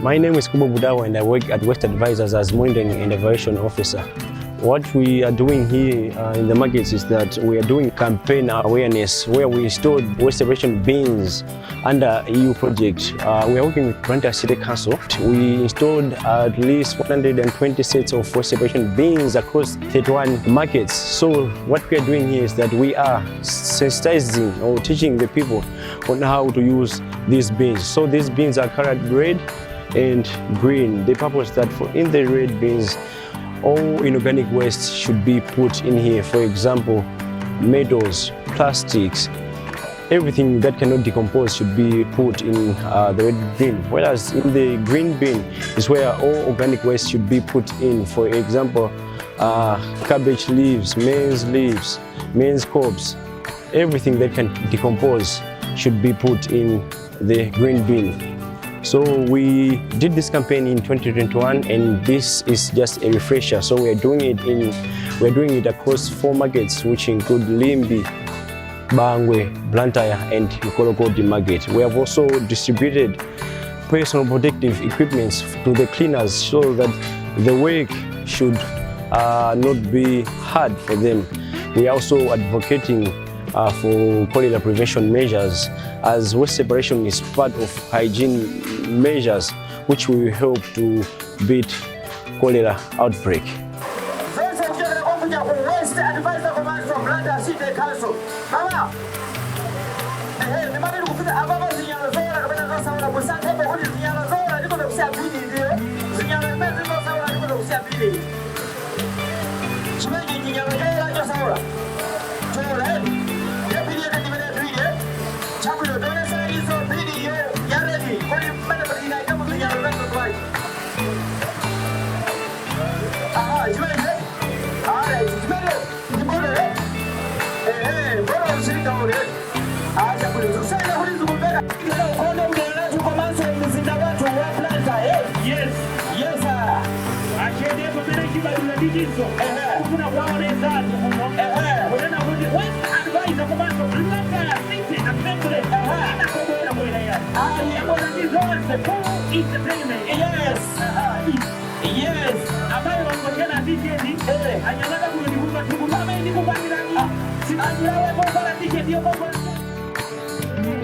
My name is Kubo Budawa and I work at Waste Advisors as Monitoring and Evaluation Officer. What we are doing here in the markets is that we are doing campaign awareness where we installed waste separation bins under EU project. We are working with Blantyre City Council. We installed at least 120 sets of waste separation bins across 31 markets. So what we are doing here is that we are sensitizing or teaching the people on how to use these bins. So these bins are colored red and green. The purpose that in the red bins, all inorganic waste should be put in here. For example, metals, plastics, everything that cannot decompose should be put in the red bin. Whereas in the green bin is where all organic waste should be put in. For example, cabbage leaves, maize cobs, everything that can decompose should be put in the green bin. So we did this campaign in 2021, and this is just a refresher. So we're doing it across 4 markets, which include Limbi, Bangwe, Blantyre, and Nkolokoti market. We have also distributed personal protective equipment to the cleaners so that the work should not be hard for them. We are also advocating for cholera prevention measures, as waste separation is part of hygiene measures which will help to beat cholera outbreak. Waste Advisor Command from Blantyre City Council. Mama, the money will put above the yellow zone, but some people who is the yellow zone, I don't have Sabini there. The yellow man is not I don't have Sabini. Smoking the yellow hair like a soda. To red, deputy and the reader. Champion, don't say it's a video. Yaradi, what do you matter with the item of the yellow man? Ah, you may say.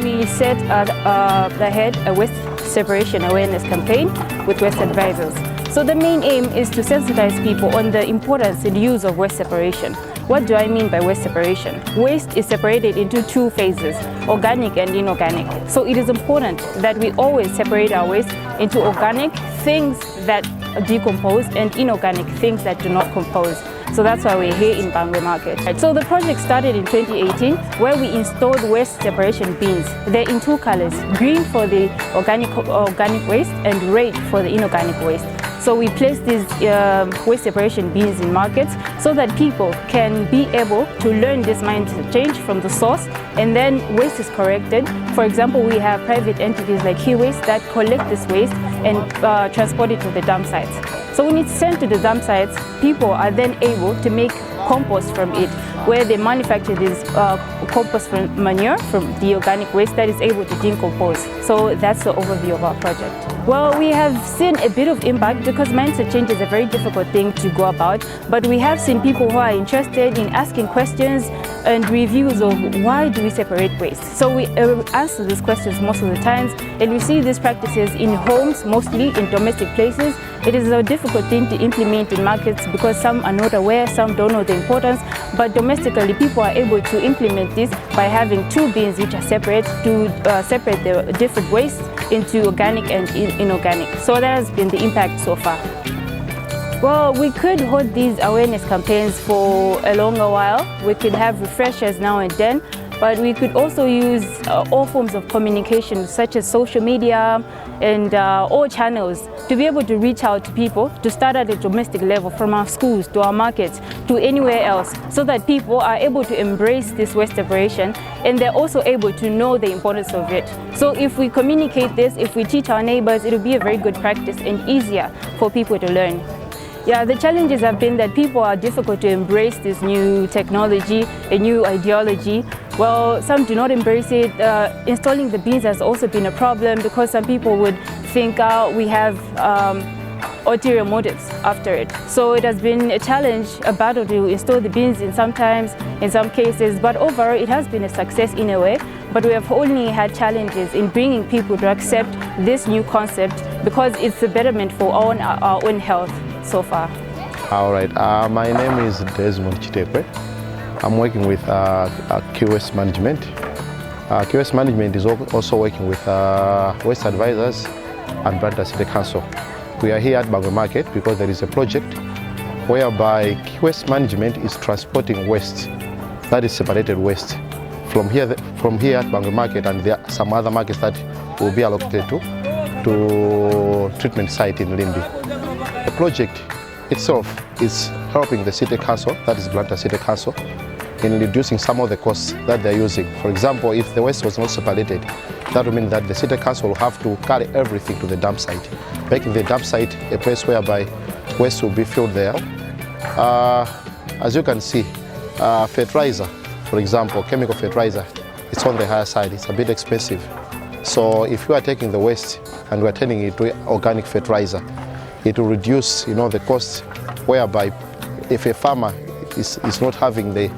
We set ahead a waste separation awareness campaign with Waste Advisors. So the main aim is to sensitize people on the importance and use of waste separation. What do I mean by waste separation? Waste is separated into 2 phases, organic and inorganic. So it is important that we always separate our waste into organic things that decompose and inorganic things that do not compose. So that's why we're here in Bangwe Market. So the project started in 2018, where we installed waste separation bins. They're in 2 colors, green for the organic waste and red for the inorganic waste. So we place these waste separation bins in markets so that people can be able to learn this mindset change from the source, and then waste is corrected. For example, we have private entities like Waste that collect this waste and transport it to the dump sites. So when it's sent to the dump sites, people are then able to make compost from it, where they manufacture this compost from manure from the organic waste that is able to decompose. So that's the overview of our project. Well, we have seen a bit of impact because mindset change is a very difficult thing to go about, but we have seen people who are interested in asking questions and reviews of why do we separate waste. So we answer these questions most of the times, and we see these practices in homes, mostly in domestic places. It is a difficult thing to implement in markets because some are not aware, some don't know the importance, but domestically people are able to implement this by having 2 bins which are separate to separate the different wastes into organic and inorganic. So that has been the impact so far. Well, we could hold these awareness campaigns for a longer while. We could have refreshers now and then, but we could also use all forms of communication such as social media and all channels to be able to reach out to people, to start at a domestic level, from our schools to our markets to anywhere else, so that people are able to embrace this waste separation and they're also able to know the importance of it. So if we communicate this, if we teach our neighbors, it will be a very good practice and easier for people to learn. Yeah, the challenges have been that people are difficult to embrace this new technology, a new ideology. Well, some do not embrace it. Installing the bins has also been a problem because some people would think we have ulterior motives after it. So it has been a challenge, a battle to install the bins in some cases, but overall it has been a success in a way. But we have only had challenges in bringing people to accept this new concept because it's a betterment for our own health so far. All right, my name is Desmond Chitekwe. I'm working with QS Management. QS Management is also working with Waste Advisors and Blantyre City Council. We are here at Bangwe Market because there is a project whereby QS Management is transporting waste, that is separated waste, from here at Bangwe Market, and there are some other markets that will be allocated to treatment site in Limbi. The project itself is helping the City Council, that is Blantyre City Council, in reducing some of the costs that they're using. For example, if the waste was not separated, that would mean that the City Council will have to carry everything to the dump site, making the dump site a place whereby waste will be filled there. As you can see, fertilizer, for example, chemical fertilizer, it's on the higher side, it's a bit expensive. So if you are taking the waste and we are turning it to organic fertilizer, it will reduce, the cost, whereby if a farmer is not having the,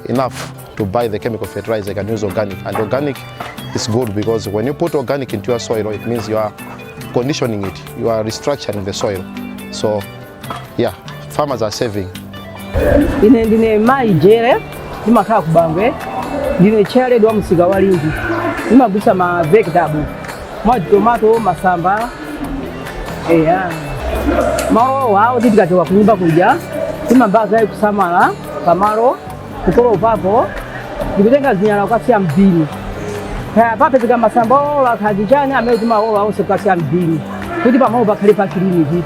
enough to buy the chemical fertilizer, they can use organic. And organic is good because when you put organic into your soil, it means you are conditioning it, you are restructuring the soil. So, yeah, farmers are saving. Ndine mai jere, ndimakhala ku Bangwe, ndine chairled wa msiga wa Lindi. Ndimagusa ma vegetable, tomato, masamba. Maro wao tikatoka kunyumba kuja, timambaza kusamala pamalo kukolo papo ndikutenga zinyala kwasi ya mbili kaya pape zika masamba ola kajichanya amene timaola onse kwasi ya mbili kuti pamalo pakhale pa kilini hivi.